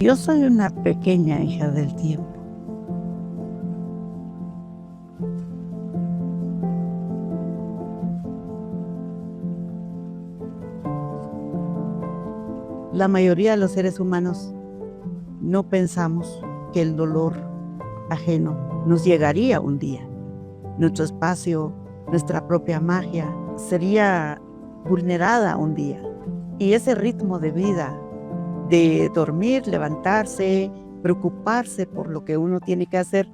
Yo soy una pequeña hija del tiempo. La mayoría de los seres humanos no pensamos que el dolor ajeno nos llegaría un día. Nuestro espacio, nuestra propia magia sería vulnerada un día. Y ese ritmo de vida, de dormir, levantarse, preocuparse por lo que uno tiene que hacer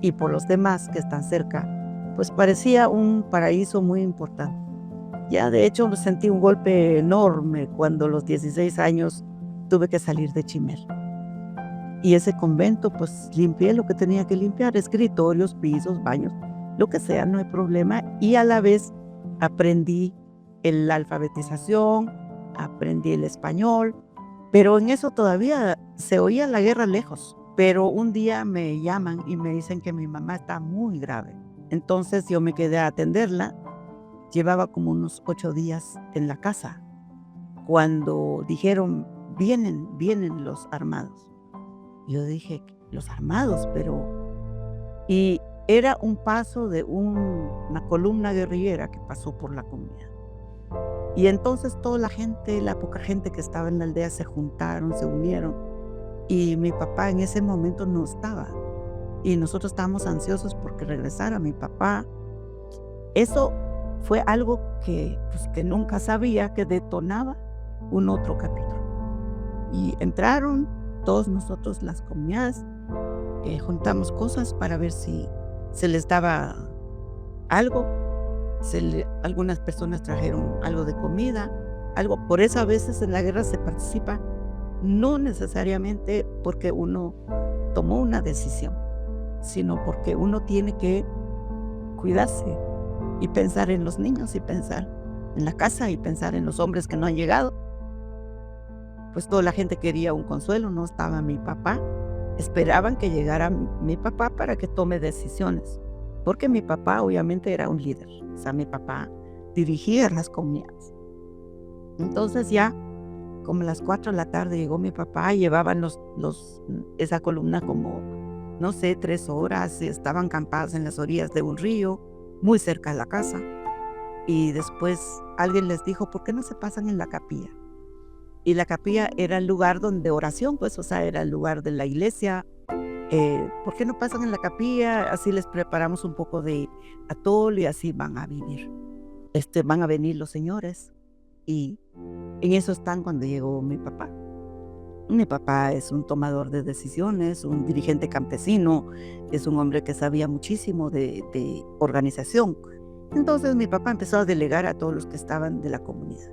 y por los demás que están cerca, pues parecía un paraíso muy importante. Ya de hecho sentí un golpe enorme cuando a los 16 años tuve que salir de Chimel. Y ese convento, pues limpié lo que tenía que limpiar, escritorios, pisos, baños, lo que sea, no hay problema. Y a la vez aprendí la alfabetización, aprendí el español, pero en eso todavía se oía la guerra lejos. Pero un día me llaman y me dicen que mi mamá está muy grave. Entonces yo me quedé a atenderla. Llevaba como unos 8 días en la casa cuando dijeron, vienen los armados. Yo dije, los armados, pero... Y era un paso de una columna guerrillera que pasó por la comunidad. Y entonces toda la gente, la poca gente que estaba en la aldea se juntaron, se unieron. Y mi papá en ese momento no estaba. Y nosotros estábamos ansiosos porque regresara mi papá. Eso fue algo que nunca sabía, que detonaba un otro capítulo. Y entraron todos nosotros, las comunidades, juntamos cosas para ver si se les daba algo. Algunas personas trajeron algo de comida, algo. Por eso a veces en la guerra se participa, no necesariamente porque uno tomó una decisión, sino porque uno tiene que cuidarse y pensar en los niños y pensar en la casa y pensar en los hombres que no han llegado. Pues toda la gente quería un consuelo, no estaba mi papá. Esperaban que llegara mi papá para que tome decisiones, porque mi papá obviamente era un líder. O sea, mi papá dirigía las comunidades. Entonces ya, como a las 4 de la tarde llegó mi papá, llevaban esa columna como, no sé, 3 horas, y estaban acampadas en las orillas de un río, muy cerca de la casa. Y después alguien les dijo, ¿por qué no se pasan en la capilla? Y la capilla era el lugar donde oración, pues, o sea, era el lugar de la iglesia. ¿Por qué no pasan en la capilla? Así les preparamos un poco de atole y así van a vivir. Van a venir los señores. Y en eso están cuando llegó mi papá. Mi papá es un tomador de decisiones, un dirigente campesino, es un hombre que sabía muchísimo de organización. Entonces mi papá empezó a delegar a todos los que estaban de la comunidad.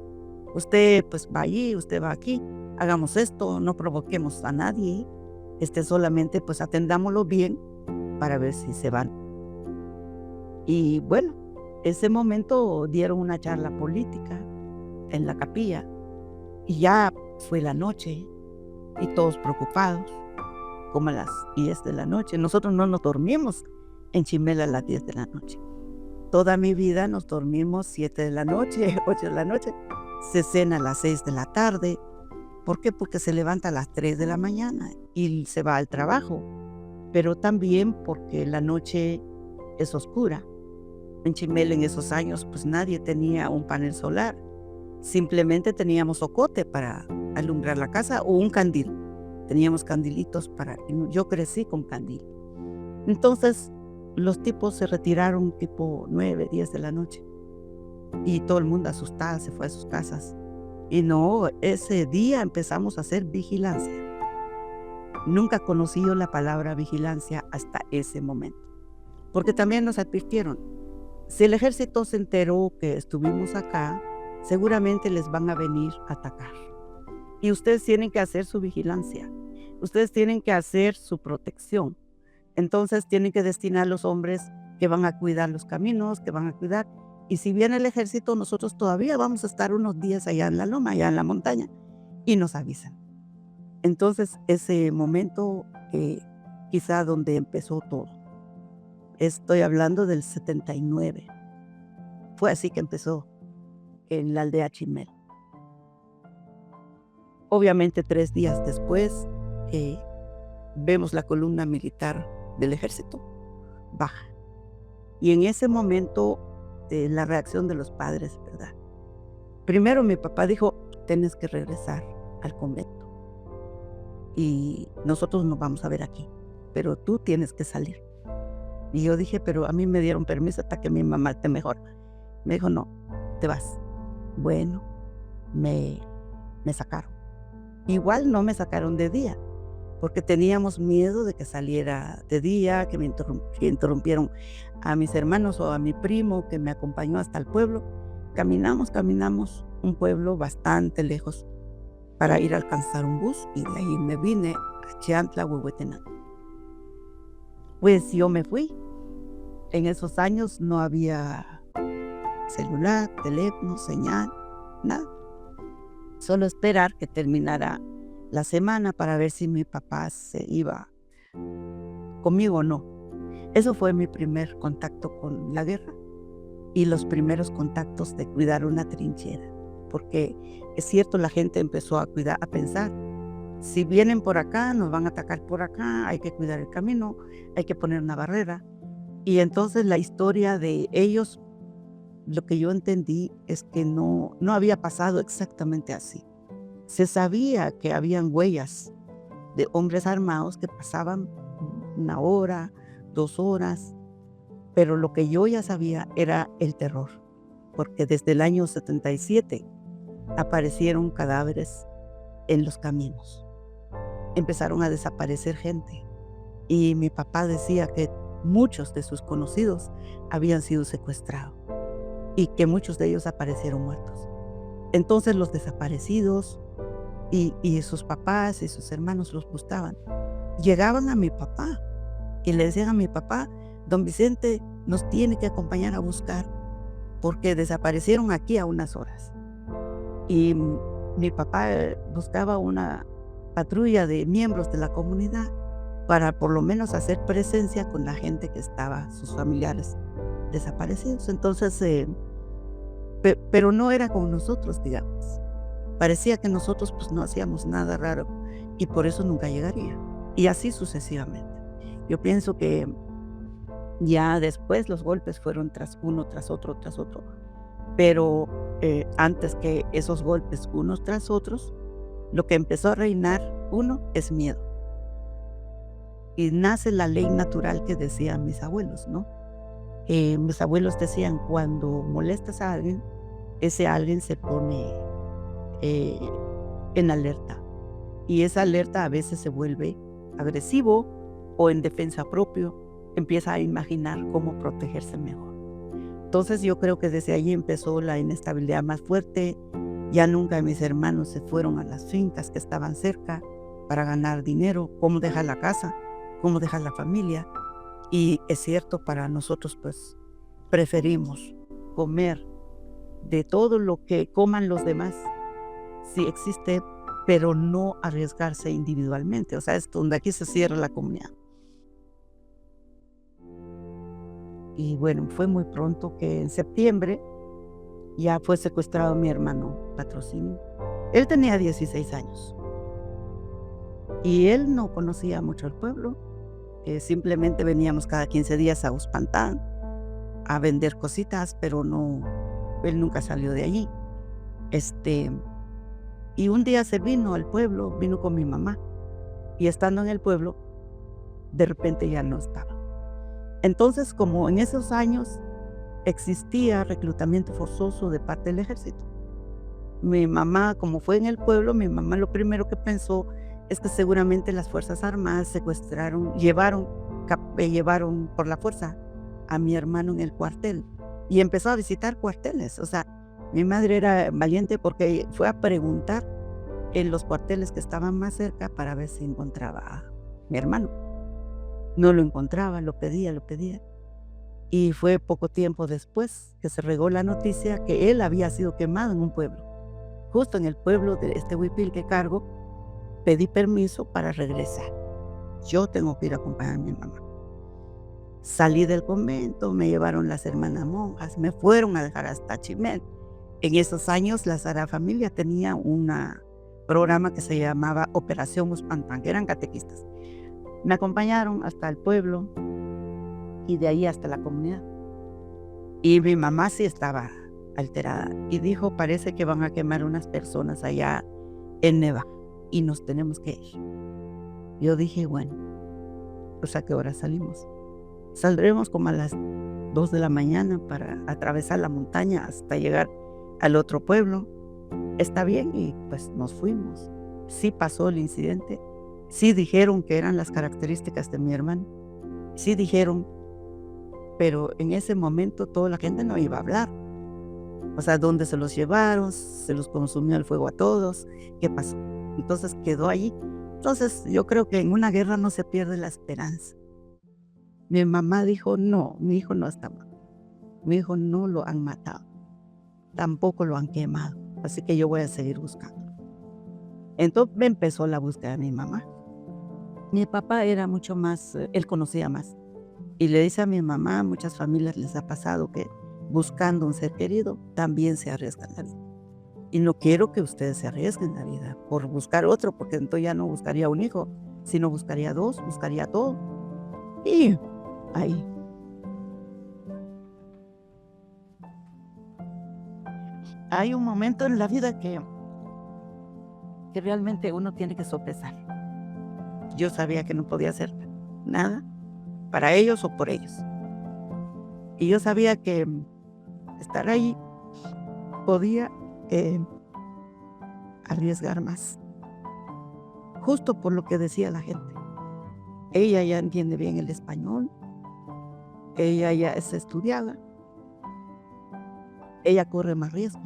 Usted pues va allí, usted va aquí, hagamos esto, no provoquemos a nadie, solamente pues atendámoslo bien para ver si se van. Y bueno, ese momento dieron una charla política en la capilla y ya fue la noche y todos preocupados, como a las 10 de la noche. Nosotros no nos dormimos en Chimel a las 10 de la noche. Toda mi vida nos dormimos 7 de la noche, 8 de la noche. Se cena a las 6 de la tarde. ¿Por qué? Porque se levanta a las 3 de la mañana y se va al trabajo. Pero también porque la noche es oscura. En Chimel en esos años pues nadie tenía un panel solar. Simplemente teníamos ocote para alumbrar la casa o un candil. Teníamos candilitos yo crecí con candil. Entonces los tipos se retiraron tipo 9, 10 de la noche. Y todo el mundo asustado se fue a sus casas. Y no, ese día empezamos a hacer vigilancia. Nunca conocí yo la palabra vigilancia hasta ese momento. Porque también nos advirtieron, si el ejército se enteró que estuvimos acá, seguramente les van a venir a atacar. Y ustedes tienen que hacer su vigilancia. Ustedes tienen que hacer su protección. Entonces tienen que destinar los hombres que van a cuidar los caminos, que van a cuidar. Y si viene el ejército, nosotros todavía vamos a estar unos días allá en la loma, allá en la montaña, y nos avisan. Entonces, ese momento quizá donde empezó todo. Estoy hablando del 79. Fue así que empezó en la aldea Chimel. Obviamente 3 días después eh, vemos la columna militar del ejército baja. Y en ese momento, la reacción de los padres, ¿verdad? Primero mi papá dijo, tienes que regresar al convento y nosotros nos vamos a ver aquí, pero tú tienes que salir. Y yo dije, pero a mí me dieron permiso hasta que mi mamá esté mejor. Me dijo, no, te vas. Bueno, me sacaron. Igual no me sacaron de día, porque teníamos miedo de que saliera de día, que que interrumpieron a mis hermanos o a mi primo que me acompañó hasta el pueblo. Caminamos un pueblo bastante lejos para ir a alcanzar un bus y de ahí me vine a Chiantla, Huehuetenango. Pues yo me fui. En esos años no había celular, teléfono, señal, nada. Solo esperar que terminara la semana para ver si mi papá se iba conmigo o no. Eso fue mi primer contacto con la guerra y los primeros contactos de cuidar una trinchera. Porque es cierto, la gente empezó a pensar, si vienen por acá, nos van a atacar por acá, hay que cuidar el camino, hay que poner una barrera. Y entonces la historia de ellos, lo que yo entendí es que no había pasado exactamente así. Se sabía que habían huellas de hombres armados que pasaban 1 hora, 2 horas, pero lo que yo ya sabía era el terror, porque desde el año 77 aparecieron cadáveres en los caminos. Empezaron a desaparecer gente y mi papá decía que muchos de sus conocidos habían sido secuestrados y que muchos de ellos aparecieron muertos. Entonces los desaparecidos y sus papás y sus hermanos los buscaban. Llegaban a mi papá y le decían a mi papá, don Vicente nos tiene que acompañar a buscar porque desaparecieron aquí a unas horas. Y mi papá buscaba una patrulla de miembros de la comunidad para por lo menos hacer presencia con la gente que estaba, sus familiares desaparecidos. Entonces, pero no era con nosotros, digamos. Parecía que nosotros pues no hacíamos nada raro y por eso nunca llegaría. Y así sucesivamente. Yo pienso que ya después los golpes fueron tras uno, tras otro, pero antes que esos golpes unos tras otros, lo que empezó a reinar uno es miedo. Y nace la ley natural que decían mis abuelos, ¿no? Mis abuelos decían, cuando molestas a alguien, ese alguien se pone en alerta. Y esa alerta a veces se vuelve agresivo o en defensa propio, empieza a imaginar cómo protegerse mejor. Entonces yo creo que desde ahí empezó la inestabilidad más fuerte. Ya nunca mis hermanos se fueron a las fincas que estaban cerca para ganar dinero, cómo dejar la casa, cómo dejar la familia. Y es cierto, para nosotros pues preferimos comer de todo lo que coman los demás, si existe, pero no arriesgarse individualmente. O sea, es donde aquí se cierra la comunidad. Y bueno, fue muy pronto que en septiembre ya fue secuestrado mi hermano Patrocinio. Él tenía 16 años y él no conocía mucho el pueblo. Simplemente veníamos cada 15 días a Uspantán a vender cositas, pero no, él nunca salió de allí. Y un día se vino al pueblo, vino con mi mamá, y estando en el pueblo, de repente ya no estaba. Entonces, como en esos años existía reclutamiento forzoso de parte del ejército, mi mamá, como fue en el pueblo, mi mamá lo primero que pensó es que seguramente las Fuerzas Armadas secuestraron, llevaron por la fuerza a mi hermano en el cuartel y empezó a visitar cuarteles. O sea, mi madre era valiente porque fue a preguntar en los cuarteles que estaban más cerca para ver si encontraba a mi hermano. No lo encontraba, lo pedía. Y fue poco tiempo después que se regó la noticia que él había sido quemado en un pueblo. Justo en el pueblo de este huipil que cargo, pedí permiso para regresar. Yo tengo que ir a acompañar a mi mamá. Salí del convento, me llevaron las hermanas monjas, me fueron a dejar hasta Chimén. En esos años la Sagrada Familia tenía una programa que se llamaba Operación Uspantán, que eran catequistas. Me acompañaron hasta el pueblo y de ahí hasta la comunidad. Y mi mamá sí estaba alterada y dijo, parece que van a quemar unas personas allá en Neva y nos tenemos que ir. Yo dije, bueno, pues ¿a qué hora salimos? Saldremos como a las 2 de la mañana para atravesar la montaña hasta llegar al otro pueblo. Está bien, y pues nos fuimos. Sí pasó el incidente, sí dijeron que eran las características de mi hermano, sí dijeron, pero en ese momento toda la gente no iba a hablar. O sea, ¿dónde se los llevaron? ¿Se los consumió el fuego a todos? ¿Qué pasó? Entonces quedó allí. Entonces yo creo que en una guerra no se pierde la esperanza. Mi mamá dijo, no, mi hijo no está mal. Mi hijo no lo han matado, tampoco lo han quemado, así que yo voy a seguir buscando. Entonces me empezó la búsqueda de mi mamá. Mi papá era mucho más, él conocía más. Y le dice a mi mamá, a muchas familias les ha pasado que buscando un ser querido también se arriesgan la vida. Y no quiero que ustedes se arriesguen la vida por buscar otro, porque entonces ya no buscaría un hijo, sino buscaría dos, buscaría todo. Y ahí. Hay un momento en la vida que realmente uno tiene que sopesar. Yo sabía que no podía hacer nada para ellos o por ellos. Y yo sabía que estar ahí podía arriesgar más. Justo por lo que decía la gente. Ella ya entiende bien el español. Ella ya es estudiada. Ella corre más riesgo.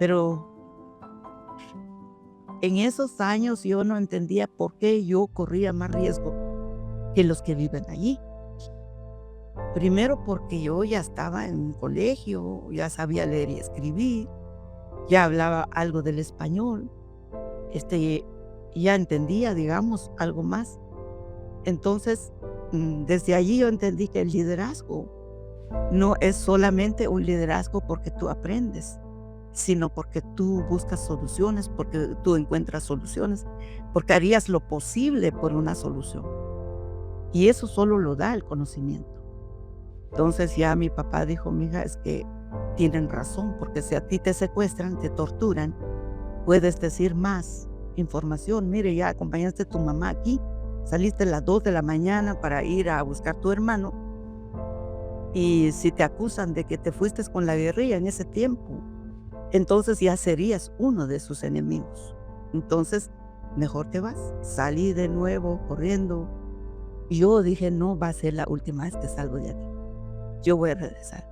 Pero en esos años yo no entendía por qué yo corría más riesgo que los que viven allí. Primero porque yo ya estaba en un colegio, ya sabía leer y escribir, ya hablaba algo del español, ya entendía, digamos, algo más. Entonces, desde allí yo entendí que el liderazgo no es solamente un liderazgo porque tú aprendes, sino porque tú buscas soluciones, porque tú encuentras soluciones, porque harías lo posible por una solución. Y eso solo lo da el conocimiento. Entonces ya mi papá dijo, mija, es que tienen razón, porque si a ti te secuestran, te torturan, puedes decir más información. Mire, ya acompañaste a tu mamá aquí, saliste a las 2 de la mañana para ir a buscar a tu hermano, y si te acusan de que te fuiste con la guerrilla en ese tiempo, entonces ya serías uno de sus enemigos. Entonces, mejor te vas. Salí de nuevo corriendo. Yo dije, no va a ser la última vez que salgo de aquí. Yo voy a regresar.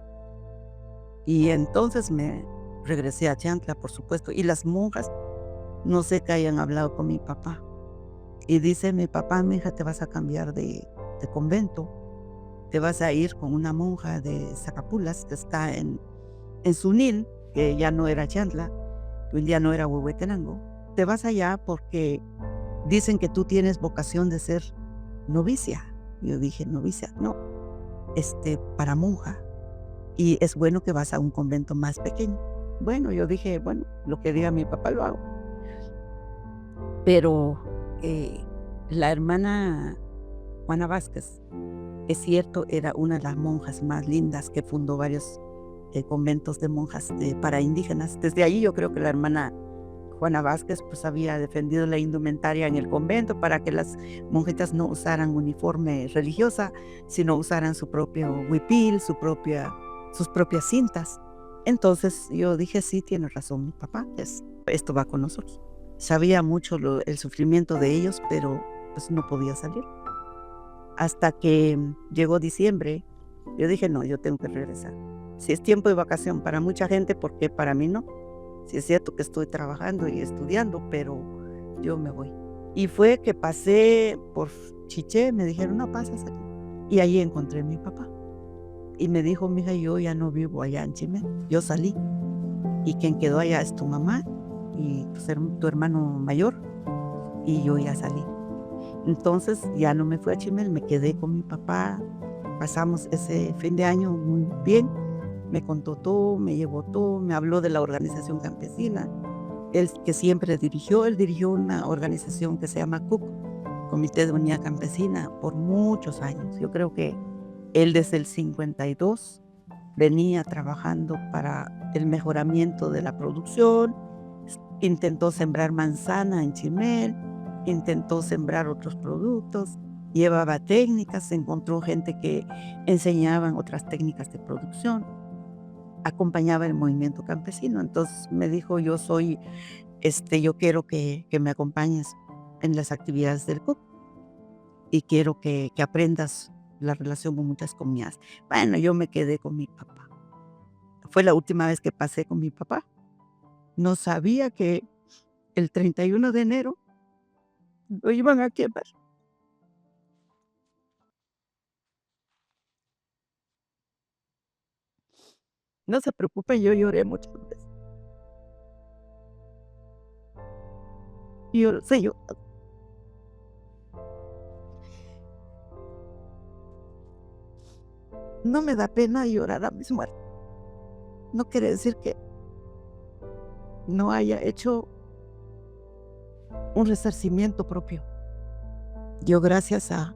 Y entonces me regresé a Chantla, por supuesto. Y las monjas, no sé qué hayan hablado con mi papá. Y dice mi papá, mi hija, te vas a cambiar de convento. Te vas a ir con una monja de Zacapulas que está en Sunil, que ya no era Chantla, ya no era Huehuetenango. Te vas allá porque dicen que tú tienes vocación de ser novicia. Yo dije, novicia, no, para monja. Y es bueno que vas a un convento más pequeño. Bueno, yo dije, bueno, lo que diga mi papá lo hago. Pero la hermana Juana Vázquez, es cierto, era una de las monjas más lindas que fundó varios conventos de monjas para indígenas. Desde ahí yo creo que la hermana Juana Vázquez pues había defendido la indumentaria en el convento para que las monjitas no usaran uniforme religiosa, sino usaran su propio huipil, sus propias cintas. Entonces yo dije, sí, tiene razón mi papá, esto va con nosotros. Sabía mucho el sufrimiento de ellos, pero pues no podía salir. Hasta que llegó diciembre, yo dije, no, yo tengo que regresar. Si es tiempo de vacación para mucha gente, ¿por qué para mí no? Si es cierto que estoy trabajando y estudiando, pero yo me voy. Y fue que pasé por Chiché, me dijeron, no, pasas aquí. Y ahí encontré a mi papá. Y me dijo, mija, yo ya no vivo allá en Chimé, yo salí. Y quien quedó allá es tu mamá y tu hermano mayor. Y yo ya salí. Entonces ya no me fui a Chimel, me quedé con mi papá. Pasamos ese fin de año muy bien. Me contó todo, me llevó todo, me habló de la organización campesina. él que siempre él dirigió una organización que se llama CUC, Comité de Unidad Campesina, por muchos años. Yo creo que él desde el 52 venía trabajando para el mejoramiento de la producción, intentó sembrar manzana en Chimel, intentó sembrar otros productos, llevaba técnicas, encontró gente que enseñaban otras técnicas de producción, acompañaba el movimiento campesino. Entonces me dijo, yo quiero que me acompañes en las actividades del CUC y quiero que aprendas la relación con muchas comunidades. Bueno, yo me quedé con mi papá. Fue la última vez que pasé con mi papá. No sabía que el 31 de enero lo iban a quemar. No se preocupen, yo lloré muchas veces. Y yo sé, no me da pena llorar a mis muertos. No quiere decir que no haya hecho un resarcimiento propio. Yo gracias a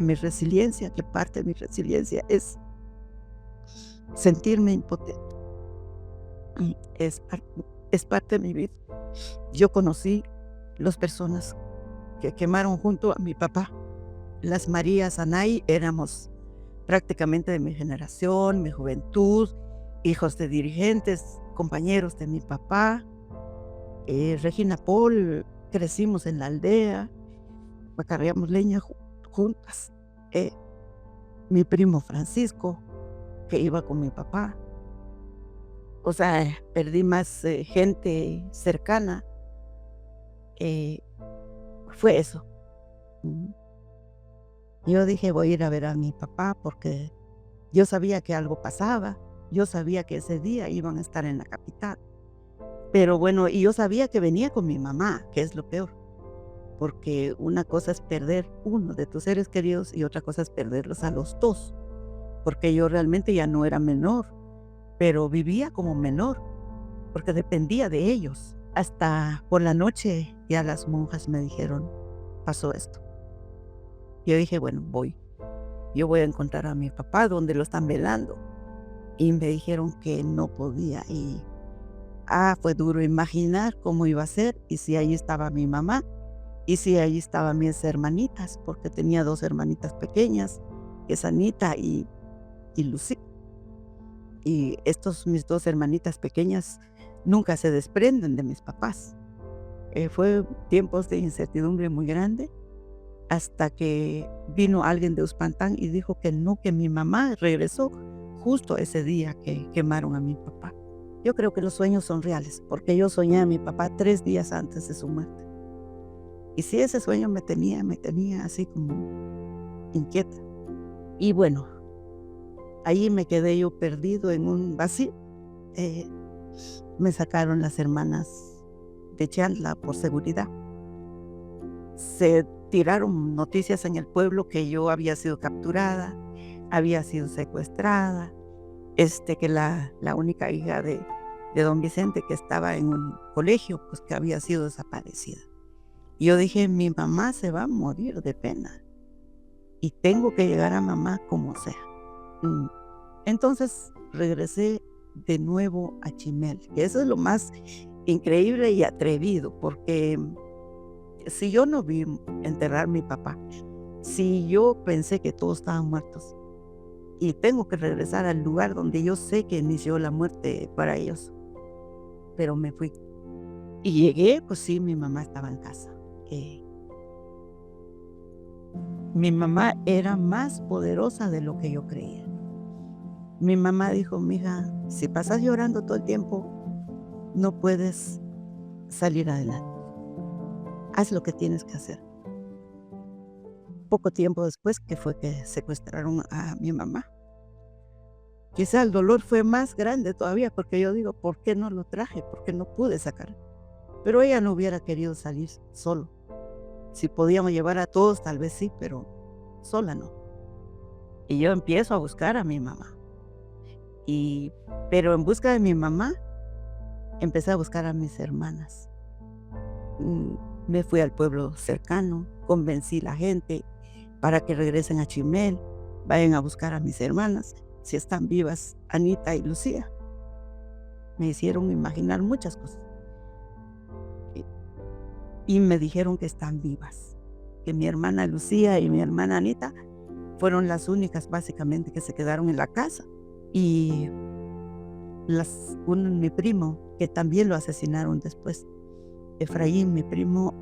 mi resiliencia, que parte de mi resiliencia es sentirme impotente. Es parte de mi vida. Yo conocí las personas que quemaron junto a mi papá. Las Marías Anay éramos prácticamente de mi generación, mi juventud, hijos de dirigentes, compañeros de mi papá. Regina Paul, crecimos en la aldea, cargamos leña juntas. Mi primo Francisco, que iba con mi papá. O sea, perdí más gente cercana. Fue eso. Yo dije, voy a ir a ver a mi papá porque yo sabía que algo pasaba. Yo sabía que ese día iban a estar en la capital. Pero bueno, y yo sabía que venía con mi mamá, que es lo peor. Porque una cosa es perder uno de tus seres queridos y otra cosa es perderlos a los dos. Porque yo realmente ya no era menor, pero vivía como menor, porque dependía de ellos. Hasta por la noche ya las monjas me dijeron, pasó esto. Yo dije, bueno, yo voy a encontrar a mi papá donde lo están velando. Y me dijeron que no podía. Y fue duro imaginar cómo iba a ser y si ahí estaba mi mamá y si ahí estaban mis hermanitas, porque tenía 2 hermanitas pequeñas, que es Anita y Lucía. Y mis 2 hermanitas pequeñas nunca se desprenden de mis papás. Fue tiempos de incertidumbre muy grande hasta que vino alguien de Uspantán y dijo que no, que mi mamá regresó justo ese día que quemaron a mi papá. Yo creo que los sueños son reales, porque yo soñé a mi papá 3 días antes de su muerte. Y sí, ese sueño me tenía así como inquieta. Y bueno, ahí me quedé yo perdido en un vacío. Me sacaron las hermanas de Chandla por seguridad. Se tiraron noticias en el pueblo que yo había sido capturada, había sido secuestrada, que la única hija de don Vicente que estaba en un colegio, pues que había sido desaparecida. Y yo dije, mi mamá se va a morir de pena y tengo que llegar a mamá como sea. Entonces regresé de nuevo a Chimel, que eso es lo más increíble y atrevido, porque si yo no vi enterrar a mi papá, si yo pensé que todos estaban muertos y tengo que regresar al lugar donde yo sé que inició la muerte para ellos, pero me fui y llegué, pues sí, mi mamá estaba en casa. Mi mamá era más poderosa de lo que yo creía. Mi mamá dijo, mija, si pasas llorando todo el tiempo, no puedes salir adelante. Haz lo que tienes que hacer. Poco tiempo después que fue que secuestraron a mi mamá. Quizá el dolor fue más grande todavía, porque yo digo, ¿por qué no lo traje? ¿Por qué no pude sacar? Pero ella no hubiera querido salir solo. Si podíamos llevar a todos, tal vez sí, pero sola no. Y yo empiezo a buscar a mi mamá. Pero en busca de mi mamá, empecé a buscar a mis hermanas. Me fui al pueblo cercano, convencí a la gente para que regresen a Chimel, vayan a buscar a mis hermanas, si están vivas, Anita y Lucía. Me hicieron imaginar muchas cosas. Y me dijeron que están vivas, que mi hermana Lucía y mi hermana Anita fueron las únicas básicamente que se quedaron en la casa. Y mi primo, que también lo asesinaron después, Efraín, mi primo,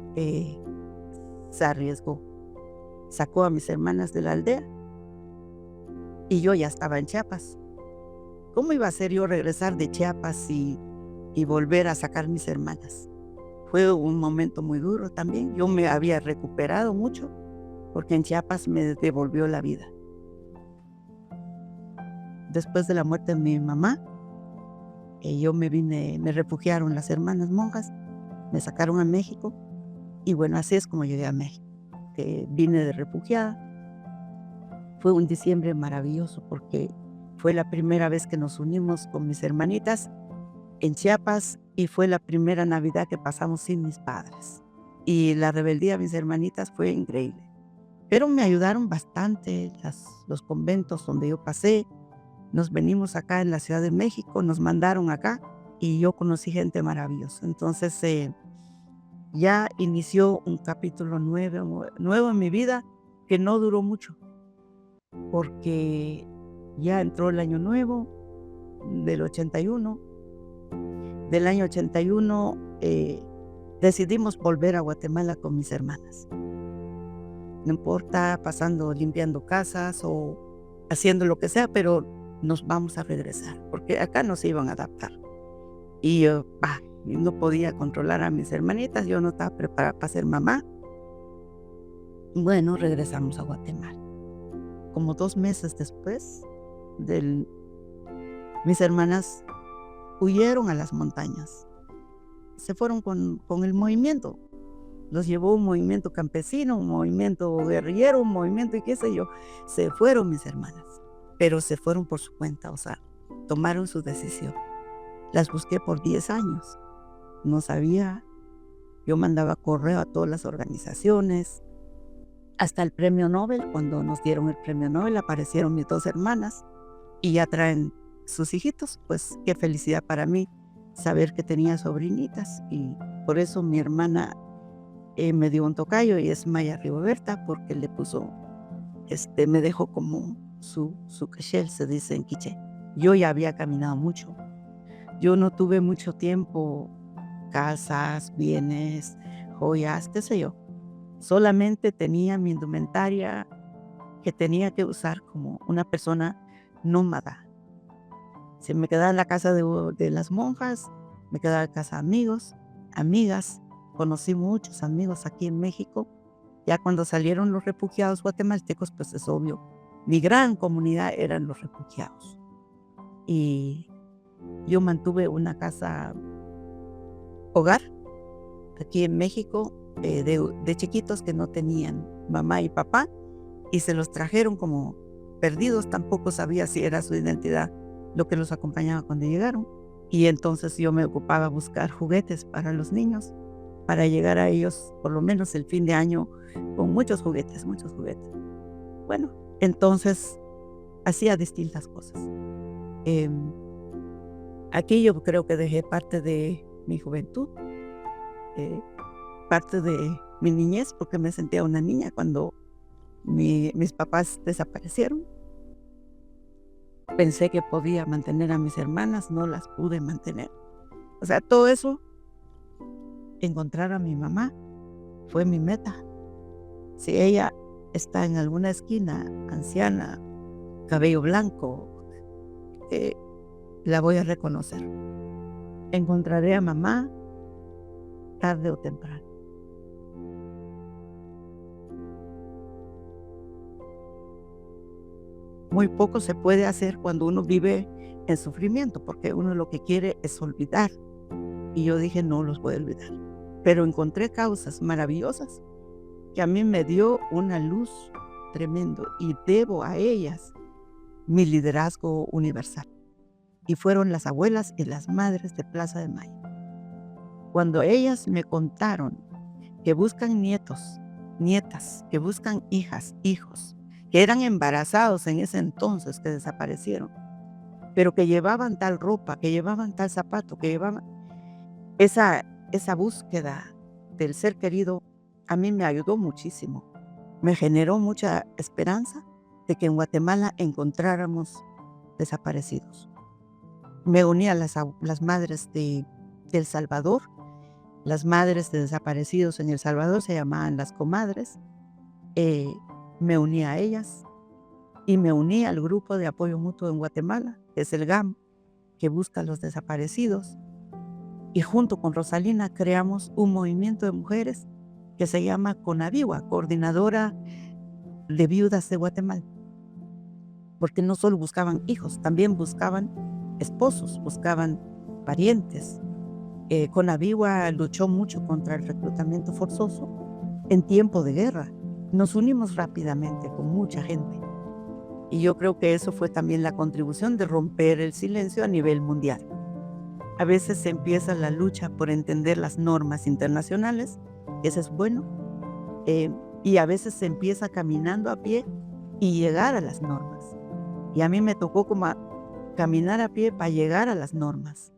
se arriesgó, sacó a mis hermanas de la aldea y yo ya estaba en Chiapas. ¿Cómo iba a ser yo regresar de Chiapas y volver a sacar mis hermanas? Fue un momento muy duro también. Yo me había recuperado mucho porque en Chiapas me devolvió la vida. Después de la muerte de mi mamá, yo me refugiaron las hermanas monjas, me sacaron a México y bueno, así es como llegué a México. Vine de refugiada. Fue un diciembre maravilloso porque fue la primera vez que nos unimos con mis hermanitas en Chiapas y fue la primera Navidad que pasamos sin mis padres. Y la rebeldía de mis hermanitas fue increíble. Pero me ayudaron bastante los conventos donde yo pasé. Nos venimos acá en la Ciudad de México, nos mandaron acá y yo conocí gente maravillosa. Entonces ya inició un capítulo nuevo en mi vida que no duró mucho porque ya entró el año nuevo del 81. Del año 81 decidimos volver a Guatemala con mis hermanas. No importa, limpiando casas o haciendo lo que sea, pero nos vamos a regresar, porque acá no se iban a adaptar. Y yo no podía controlar a mis hermanitas, yo no estaba preparada para ser mamá. Bueno, regresamos a Guatemala. Como 2 meses después, mis hermanas huyeron a las montañas. Se fueron con el movimiento. Los llevó un movimiento campesino, un movimiento guerrillero, un movimiento y qué sé yo. Se fueron mis hermanas, pero se fueron por su cuenta, o sea, tomaron su decisión. Las busqué por 10 años. No sabía. Yo mandaba correo a todas las organizaciones. Hasta el premio Nobel, cuando nos dieron el premio Nobel, aparecieron mis 2 hermanas y ya traen sus hijitos. Pues qué felicidad para mí saber que tenía sobrinitas y por eso mi hermana me dio un tocayo y es Maya Rigoberta porque le puso, me dejó como su quechel, se dice en quiché. Yo ya había caminado mucho. Yo no tuve mucho tiempo, casas, bienes, joyas, qué sé yo. Solamente tenía mi indumentaria que tenía que usar como una persona nómada. Si me quedaba en la casa de las monjas, me quedaba en casa de amigos, amigas. Conocí muchos amigos aquí en México. Ya cuando salieron los refugiados guatemaltecos, pues es obvio, mi gran comunidad eran los refugiados. Y yo mantuve una casa hogar aquí en México de chiquitos que no tenían mamá y papá y se los trajeron como perdidos. Tampoco sabía si era su identidad lo que los acompañaba cuando llegaron. Y entonces yo me ocupaba buscar juguetes para los niños, para llegar a ellos por lo menos el fin de año con muchos juguetes. Bueno, entonces hacía distintas cosas. Aquí yo creo que dejé parte de mi juventud, parte de mi niñez, porque me sentía una niña cuando mis papás desaparecieron. Pensé que podía mantener a mis hermanas, no las pude mantener. O sea, todo eso, encontrar a mi mamá, fue mi meta. Si ella está en alguna esquina, anciana, cabello blanco, la voy a reconocer. Encontraré a mamá tarde o temprano. Muy poco se puede hacer cuando uno vive en sufrimiento, porque uno lo que quiere es olvidar. Y yo dije, no los voy a olvidar. Pero encontré causas maravillosas que a mí me dio una luz tremendo y debo a ellas mi liderazgo universal. Y fueron las abuelas y las madres de Plaza de Mayo. Cuando ellas me contaron que buscan nietos, nietas, que buscan hijas, hijos, que eran embarazados en ese entonces, que desaparecieron, pero que llevaban tal ropa, que llevaban tal zapato, que llevaban esa búsqueda del ser querido, a mí me ayudó muchísimo. Me generó mucha esperanza de que en Guatemala encontráramos desaparecidos. Me uní a las madres de El Salvador. Las madres de desaparecidos en El Salvador se llamaban las comadres. Me uní a ellas y me uní al grupo de apoyo mutuo en Guatemala, que es el GAM, que busca a los desaparecidos. Y junto con Rosalina creamos un movimiento de mujeres que se llama CONAVIGUA, Coordinadora de Viudas de Guatemala. Porque no solo buscaban hijos, también buscaban esposos, buscaban parientes. CONAVIGUA luchó mucho contra el reclutamiento forzoso en tiempo de guerra. Nos unimos rápidamente con mucha gente. Y yo creo que eso fue también la contribución de romper el silencio a nivel mundial. A veces se empieza la lucha por entender las normas internacionales, eso es bueno, y a veces se empieza caminando a pie y llegar a las normas. Y a mí me tocó como caminar a pie para llegar a las normas.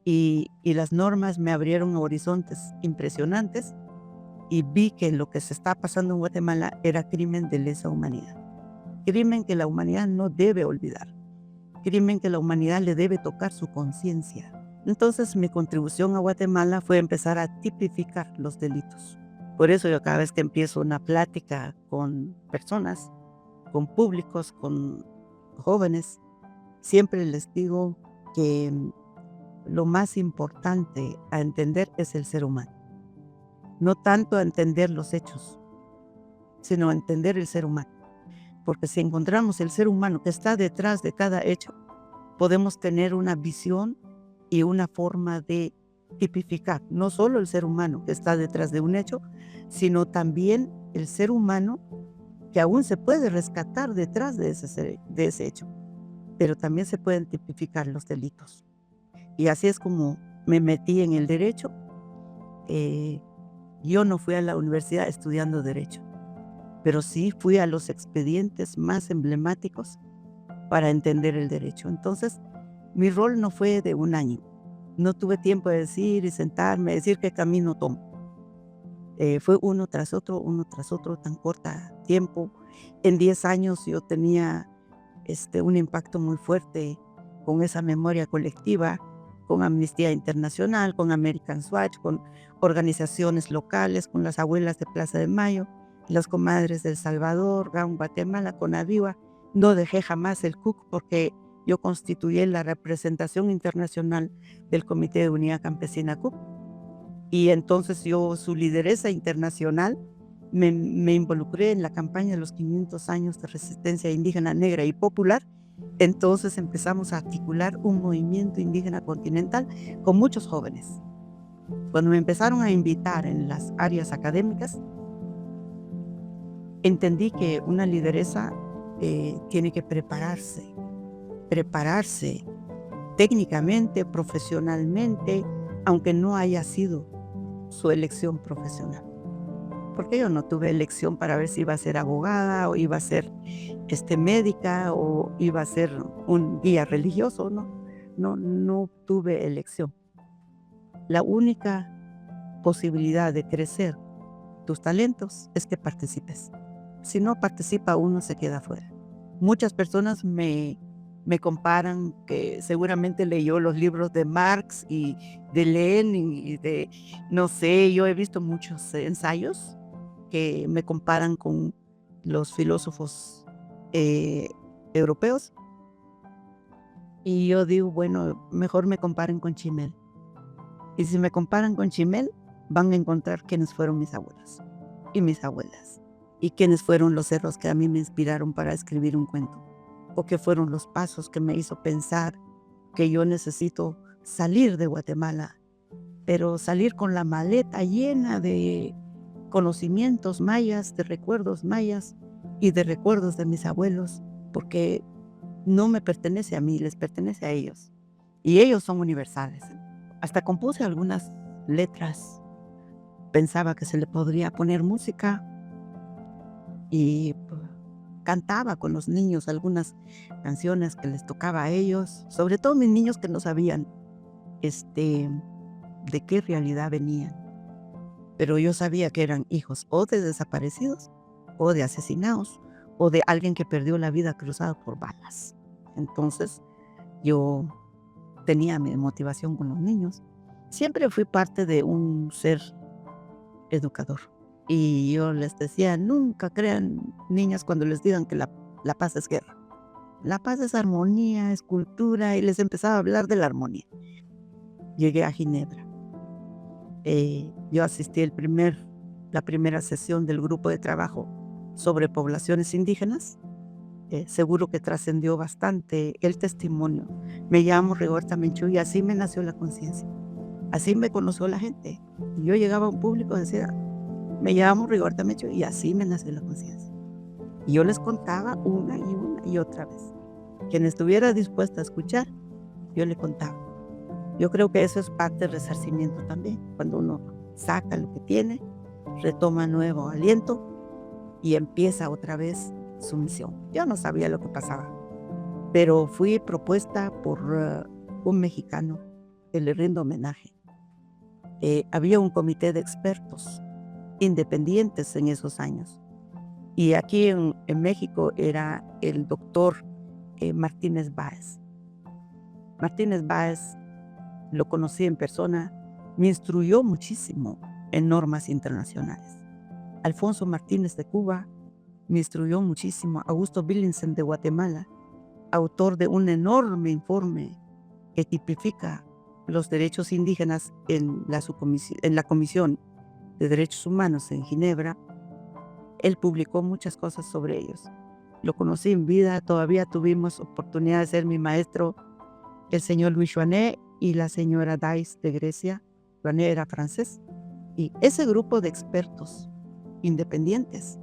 Y las normas me abrieron horizontes impresionantes y vi que lo que se está pasando en Guatemala era crimen de lesa humanidad. Crimen que la humanidad no debe olvidar. Crimen que la humanidad le debe tocar su conciencia. Entonces mi contribución a Guatemala fue empezar a tipificar los delitos. Por eso yo cada vez que empiezo una plática con personas, con públicos, con jóvenes, siempre les digo que lo más importante a entender es el ser humano. No tanto a entender los hechos, sino a entender el ser humano. Porque si encontramos el ser humano que está detrás de cada hecho, podemos tener una visión y una forma de tipificar no solo el ser humano que está detrás de un hecho, sino también el ser humano que aún se puede rescatar detrás de ese hecho. Pero también se pueden tipificar los delitos. Y así es como me metí en el derecho. Yo no fui a la universidad estudiando derecho, pero sí fui a los expedientes más emblemáticos para entender el derecho. Entonces, mi rol no fue de un año. No tuve tiempo de decir y sentarme, decir qué camino tomo. Fue uno tras otro, tan corta tiempo. En 10 años yo tenía un impacto muy fuerte con esa memoria colectiva, con Amnistía Internacional, con American Watch, con organizaciones locales, con las abuelas de Plaza de Mayo, las comadres del Salvador, GAM Guatemala, CONAVIGUA. No dejé jamás el CUC porque yo constituí la representación internacional del Comité de Unidad Campesina CUC. Y entonces yo, su lideresa internacional, me involucré en la campaña de los 500 años de resistencia indígena negra y popular. Entonces empezamos a articular un movimiento indígena continental con muchos jóvenes. Cuando me empezaron a invitar en las áreas académicas, entendí que una lideresa tiene que prepararse técnicamente, profesionalmente, aunque no haya sido su elección profesional. Porque yo no tuve elección para ver si iba a ser abogada o iba a ser médica o iba a ser un guía religioso, no tuve elección. La única posibilidad de crecer tus talentos es que participes. Si no participa, uno se queda fuera. Muchas personas me comparan, que seguramente leyó los libros de Marx y de Lenin y de, no sé, yo he visto muchos ensayos que me comparan con los filósofos europeos. Y yo digo, bueno, mejor me comparen con Chimel. Y si me comparan con Chimel, van a encontrar quiénes fueron mis abuelos y mis abuelas. Y quiénes fueron los cerros que a mí me inspiraron para escribir un cuento. O qué fueron los pasos que me hizo pensar que yo necesito salir de Guatemala. Pero salir con la maleta llena de conocimientos mayas, de recuerdos mayas y de recuerdos de mis abuelos, porque no me pertenece a mí, les pertenece a ellos. Y ellos son universales. Hasta compuse algunas letras, pensaba que se le podría poner música y cantaba con los niños algunas canciones que les tocaba a ellos, sobre todo mis niños que no sabían de qué realidad venían. Pero yo sabía que eran hijos o de desaparecidos, o de asesinados, o de alguien que perdió la vida cruzado por balas. Entonces, yo tenía mi motivación con los niños. Siempre fui parte de un ser educador. Y yo les decía, nunca crean, niñas, cuando les digan que la paz es guerra. La paz es armonía, es cultura, y les empezaba a hablar de la armonía. Llegué a Ginebra. Yo asistí la primera sesión del grupo de trabajo sobre poblaciones indígenas. Seguro que trascendió bastante el testimonio. Me llamo Rigoberta Menchú y así me nació la conciencia. Así me conoció la gente. Yo llegaba a un público y decía, me llamo Rigoberta Menchú y así me nació la conciencia. Y yo les contaba una y otra vez. Quien estuviera dispuesta a escuchar, yo le contaba. Yo creo que eso es parte del resarcimiento también. Cuando uno saca lo que tiene, retoma nuevo aliento y empieza otra vez su misión. Yo no sabía lo que pasaba, pero fui propuesta por un mexicano que le rindo homenaje. Había un comité de expertos independientes en esos años. Y aquí en México era el doctor Martínez Báez. Martínez Báez lo conocí en persona, me instruyó muchísimo en normas internacionales. Alfonso Martínez de Cuba me instruyó muchísimo. Augusto Billingsen de Guatemala, autor de un enorme informe que tipifica los derechos indígenas en la Comisión de Derechos Humanos en Ginebra. Él publicó muchas cosas sobre ellos. Lo conocí en vida, todavía tuvimos oportunidad de ser mi maestro, el señor Louis Joannet y la señora Dice de Grecia. Joannet era francés. Y ese grupo de expertos independientes,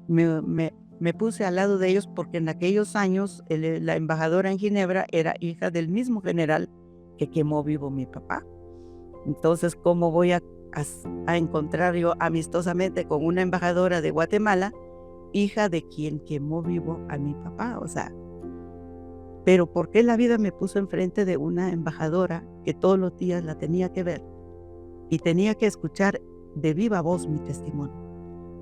me puse al lado de ellos porque en aquellos años la embajadora en Ginebra era hija del mismo general que quemó vivo mi papá. Entonces, ¿cómo voy a encontrar yo amistosamente con una embajadora de Guatemala, hija de quien quemó vivo a mi papá? O sea, pero ¿por qué la vida me puso enfrente de una embajadora que todos los días la tenía que ver y tenía que escuchar de viva voz mi testimonio?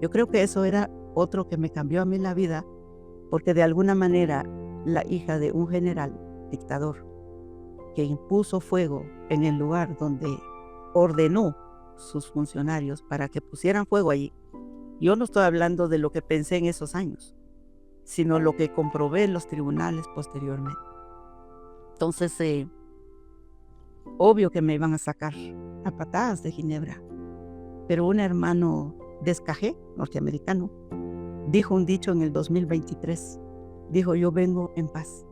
Yo creo que eso era otro que me cambió a mí la vida, porque de alguna manera la hija de un general dictador que impuso fuego en el lugar donde ordenó sus funcionarios para que pusieran fuego allí. Yo no estoy hablando de lo que pensé en esos años, sino lo que comprobé en los tribunales posteriormente. Entonces, obvio que me iban a sacar a patadas de Ginebra, pero un hermano de Escajé, norteamericano, dijo un dicho en el 2023, dijo, yo vengo en paz,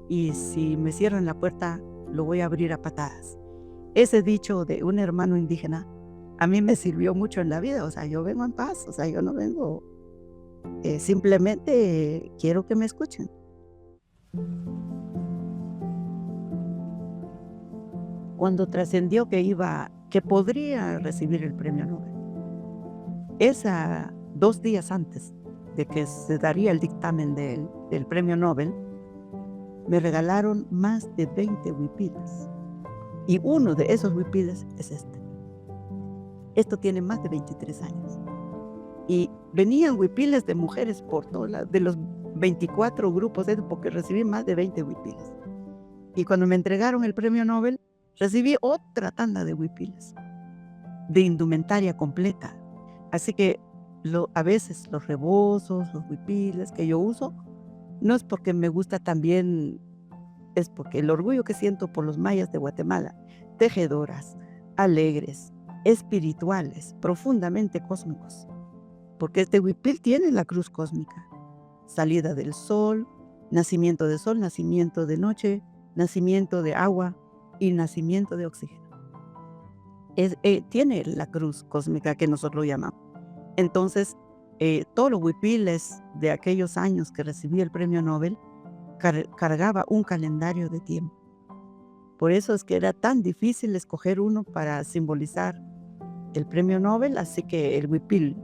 y si me cierran la puerta, lo voy a abrir a patadas. Ese dicho de un hermano indígena a mí me sirvió mucho en la vida. O sea, yo vengo en paz, o sea, yo no vengo, simplemente quiero que me escuchen. Cuando trascendió que podría recibir el premio Nobel, 2 días antes de que se daría el dictamen del premio Nobel, me regalaron más de 20 huipiles. Y uno de esos huipiles es este. Esto tiene más de 23 años. Y venían huipiles de mujeres por todas de los 24 grupos, porque recibí más de 20 huipiles. Y cuando me entregaron el premio Nobel, recibí otra tanda de huipiles, de indumentaria completa. Así que a veces los rebozos, los huipiles que yo uso, no es porque me gusta también, es porque el orgullo que siento por los mayas de Guatemala, tejedoras, alegres, espirituales, profundamente cósmicos. Porque este huipil tiene la cruz cósmica: salida del sol, nacimiento de sol, nacimiento de noche, nacimiento de agua y nacimiento de oxígeno. Tiene la cruz cósmica que nosotros llamamos. Entonces, todos los huipiles de aquellos años que recibí el premio Nobel cargaba un calendario de tiempo. Por eso es que era tan difícil escoger uno para simbolizar el premio Nobel, así que el huipil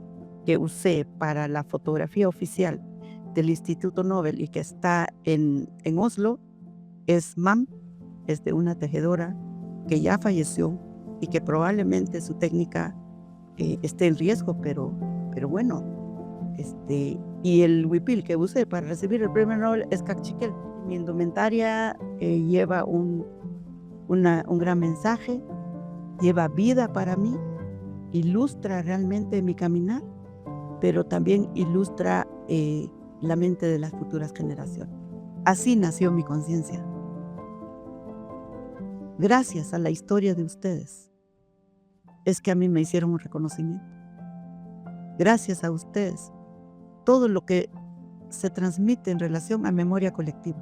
que usé para la fotografía oficial del Instituto Nobel y que está en Oslo es MAM, es de una tejedora que ya falleció y que probablemente su técnica esté en riesgo, pero bueno, y el huipil que usé para recibir el premio Nobel es Cachiquel. Mi indumentaria lleva un gran mensaje, lleva vida para mí, ilustra realmente mi caminar, pero también ilustra la mente de las futuras generaciones. Así nació mi conciencia. Gracias a la historia de ustedes es que a mí me hicieron un reconocimiento. Gracias a ustedes, todo lo que se transmite en relación a memoria colectiva.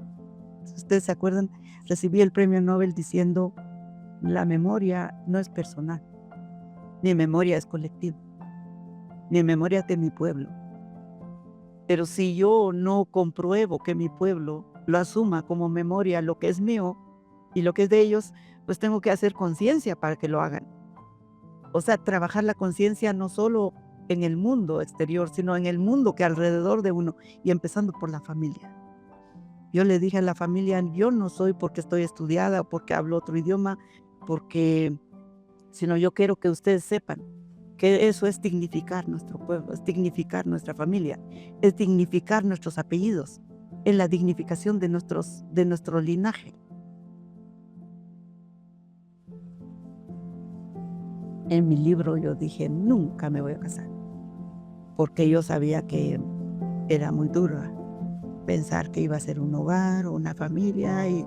Si ustedes se acuerdan, recibí el premio Nobel diciendo, la memoria no es personal, mi memoria es colectiva, mi memoria es de mi pueblo. Pero si yo no compruebo que mi pueblo lo asuma como memoria, lo que es mío y lo que es de ellos, pues tengo que hacer conciencia para que lo hagan. O sea, trabajar la conciencia no solo en el mundo exterior, sino en el mundo que alrededor de uno, y empezando por la familia. Yo le dije a la familia, yo no soy porque estoy estudiada o porque hablo otro idioma, sino yo quiero que ustedes sepan que eso es dignificar nuestro pueblo, es dignificar nuestra familia, es dignificar nuestros apellidos, es la dignificación de nuestro linaje. En mi libro yo dije, nunca me voy a casar, porque yo sabía que era muy duro pensar que iba a ser un hogar o una familia y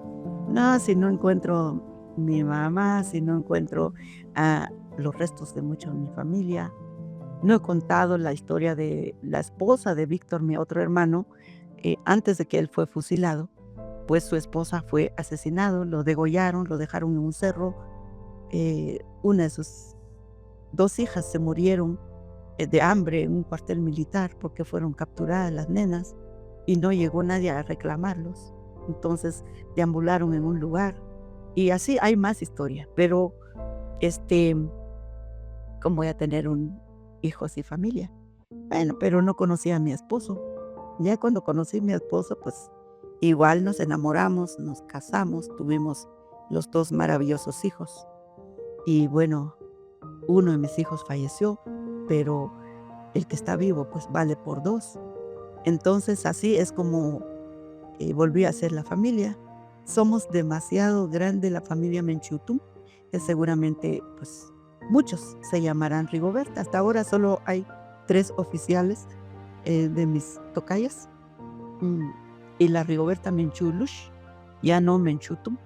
no, si no encuentro mi mamá, si no encuentro a los restos de muchos de mi familia. No he contado la historia de la esposa de Víctor, mi otro hermano, antes de que él fue fusilado, pues su esposa fue asesinado, lo degollaron, lo dejaron en un cerro. Una de sus 2 hijas se murieron de hambre en un cuartel militar porque fueron capturadas las nenas y no llegó nadie a reclamarlos. Entonces deambularon en un lugar y así hay más historia, pero ¿cómo voy a tener hijos y familia? Bueno, pero no conocía a mi esposo. Ya cuando conocí a mi esposo, pues igual nos enamoramos, nos casamos, tuvimos los 2 maravillosos hijos. Y bueno, uno de mis hijos falleció, pero el que está vivo pues vale por 2. Entonces así es como volví a ser la familia. Somos demasiado grande la familia Menchutum, que seguramente pues muchos se llamarán Rigoberta. Hasta ahora solo hay 3 oficiales de mis tocayas. Y la Rigoberta Menchulush, ya no Menchutum,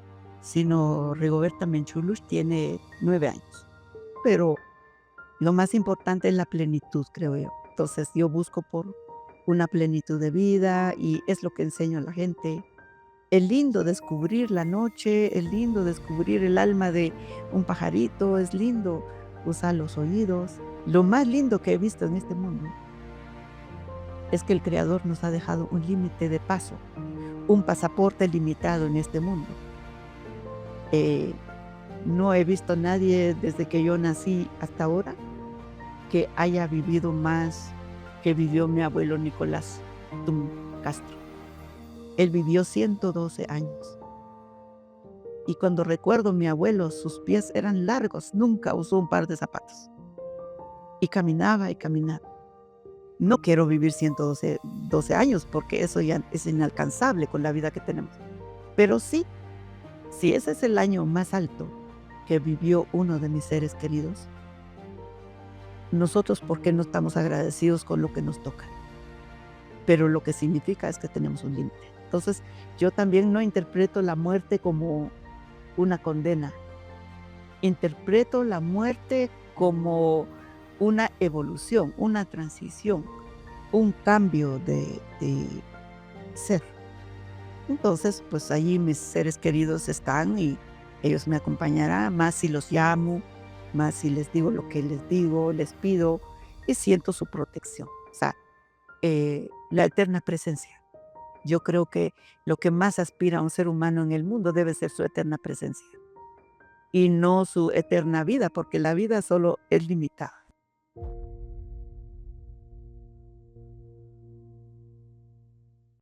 sino Rigoberta Menchulush tiene 9 años. Pero lo más importante es la plenitud, creo yo. Entonces yo busco por una plenitud de vida y es lo que enseño a la gente. Es lindo descubrir la noche, es lindo descubrir el alma de un pajarito, es lindo usar los oídos. Lo más lindo que he visto en este mundo es que el Creador nos ha dejado un límite de paso, un pasaporte limitado en este mundo. No he visto a nadie desde que yo nací hasta ahora que haya vivido más que vivió mi abuelo Nicolás Tum Castro. Él vivió 112 años. Y cuando recuerdo a mi abuelo, sus pies eran largos, nunca usó un par de zapatos. Y caminaba y caminaba. No quiero vivir 112 años porque eso ya es inalcanzable con la vida que tenemos. Pero sí, si ese es el año más alto que vivió uno de mis seres queridos, nosotros, ¿por qué no estamos agradecidos con lo que nos toca? Pero lo que significa es que tenemos un límite. Entonces, yo también no interpreto la muerte como una condena. Interpreto la muerte como una evolución, una transición, un cambio de ser. Entonces, pues allí mis seres queridos están y ellos me acompañarán, más si los llamo, más si les digo lo que les digo, les pido y siento su protección. O sea, la eterna presencia. Yo creo que lo que más aspira a un ser humano en el mundo debe ser su eterna presencia. y no su eterna vida, porque la vida solo es limitada.